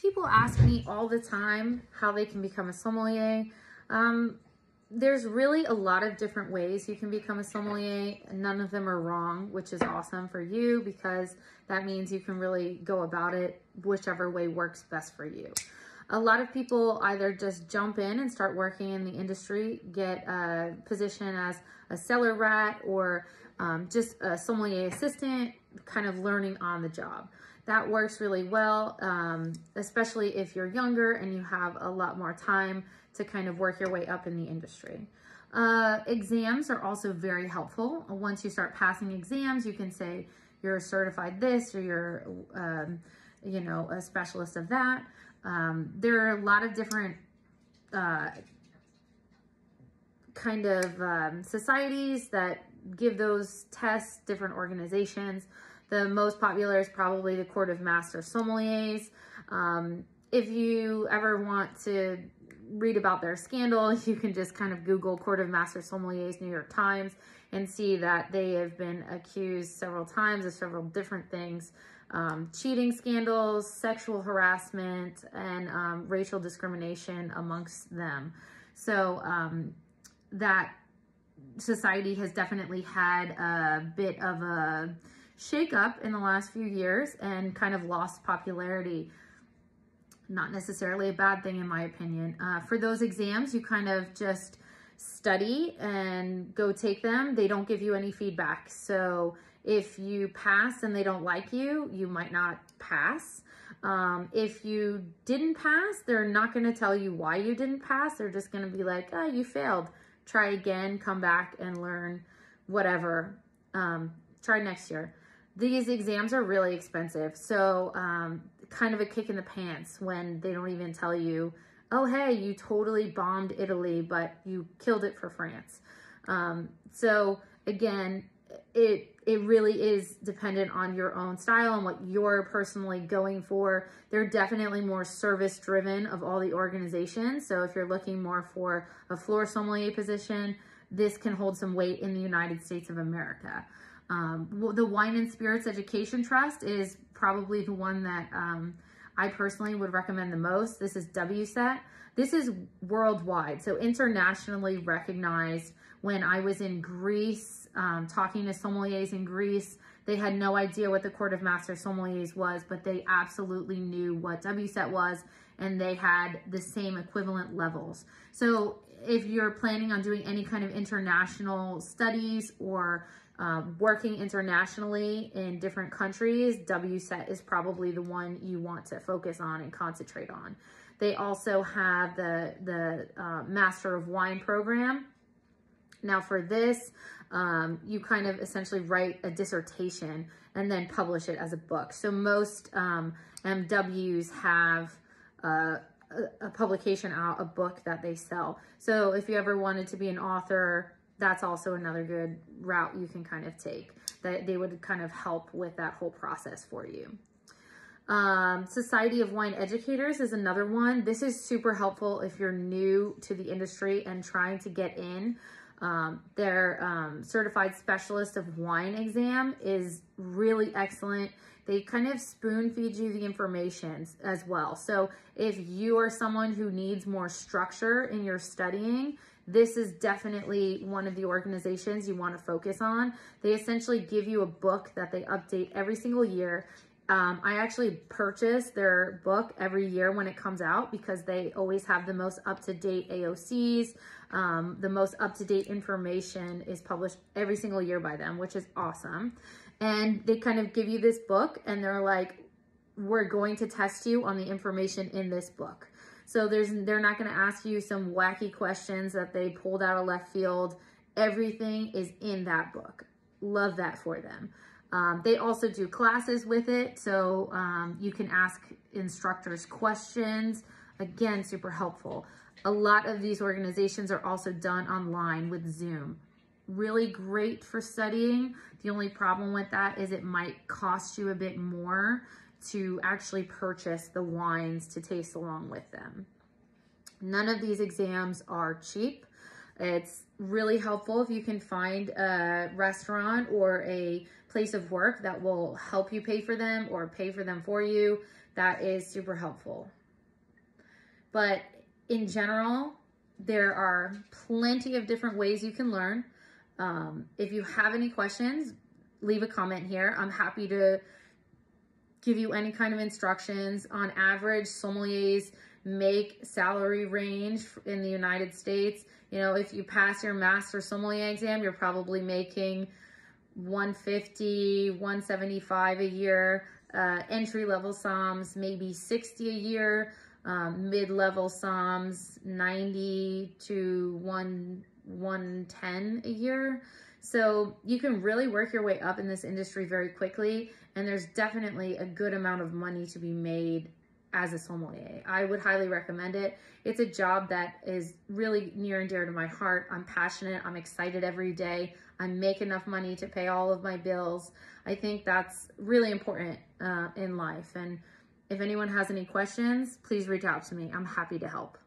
People ask me all the time how they can become a sommelier. There's really a lot of different ways you can become a sommelier. None of them are wrong, which is awesome for you because that means you can really go about it whichever way works best for you. A lot of people either just jump in and start working in the industry, get a position as a cellar rat or just a sommelier assistant, kind of learning on the job. That works really well, especially if you're younger and you have a lot more time to kind of work your way up in the industry. Exams are also very helpful. Once you start passing exams, you can say you're certified this or you're, you know, a specialist of that. There are a lot of different kind of societies that give those tests, different organizations. The most popular is probably the Court of Master Sommeliers. If you ever want to read about their scandal, you can just kind of Google Court of Master Sommeliers New York Times and see that they have been accused several times of several different things. Cheating scandals, sexual harassment, and racial discrimination amongst them. So that society has definitely had a bit of a shake-up in the last few years and kind of lost popularity. Not necessarily a bad thing in my opinion. For those exams, you kind of just study and go take them. They don't give you any feedback. So if you pass and they don't like you, you might not pass. If you didn't pass, they're not going to tell you why you didn't pass. They're just going to be like, oh, you failed. Try again, come back and learn whatever. Try next year. These exams are really expensive. So kind of a kick in the pants when they don't even tell you, oh, hey, you totally bombed Italy, but you killed it for France. So again, it really is dependent on your own style and what you're personally going for. They're definitely more service driven of all the organizations. So if you're looking more for a floor sommelier position, this can hold some weight in the United States of America. The Wine and Spirits Education Trust is probably the one that I personally would recommend the most. This is WSET. This is worldwide, so internationally recognized. When I was in Greece, talking to sommeliers in Greece, they had no idea what the Court of Master Sommeliers was, but they absolutely knew what WSET was, and they had the same equivalent levels. So if you're planning on doing any kind of international studies or working internationally in different countries, WSET is probably the one you want to focus on and concentrate on. They also have the Master of Wine program. Now for this, you kind of essentially write a dissertation and then publish it as a book. So most MWs have a publication out, a book that they sell. So if you ever wanted to be an author, that's also another good route you can kind of take. That they would kind of help with that whole process for you. Society of Wine Educators is another one. This is super helpful if you're new to the industry and trying to get in. Their Certified Specialist of Wine exam is really excellent. They kind of spoon feed you the information as well. So if you are someone who needs more structure in your studying, this is definitely one of the organizations you want to focus on. They essentially give you a book that they update every single year. I actually purchase their book every year when it comes out because they always have the most up-to-date AOCs. The most up-to-date information is published every single year by them, which is awesome. And they kind of give you this book and they're like, we're going to test you on the information in this book. So they're not going to ask you some wacky questions that they pulled out of left field. Everything is in that book. Love that for them. They also do classes with it, so you can ask instructors questions. Again, super helpful. A lot of these organizations are also done online with Zoom. Really great for studying. The only problem with that is it might cost you a bit more to actually purchase the wines to taste along with them. None of these exams are cheap. It's really helpful if you can find a restaurant or a place of work that will help you pay for them or pay for them for you. that is super helpful. But in general, there are plenty of different ways you can learn. If you have any questions, leave a comment here. I'm happy to give you any kind of instructions. On average, sommeliers make salary range in the United States. You know, if you pass your master sommelier exam, you're probably making $150, $175 a year. Entry-level somms, maybe $60 a year. Mid-level somms, $90 to $110 a year. So you can really work your way up in this industry very quickly, and there's definitely a good amount of money to be made as a sommelier. I would highly recommend it. It's a job that is really near and dear to my heart. I'm passionate. I'm excited every day. I make enough money to pay all of my bills. I think that's really important in life. And if anyone has any questions, please reach out to me. I'm happy to help.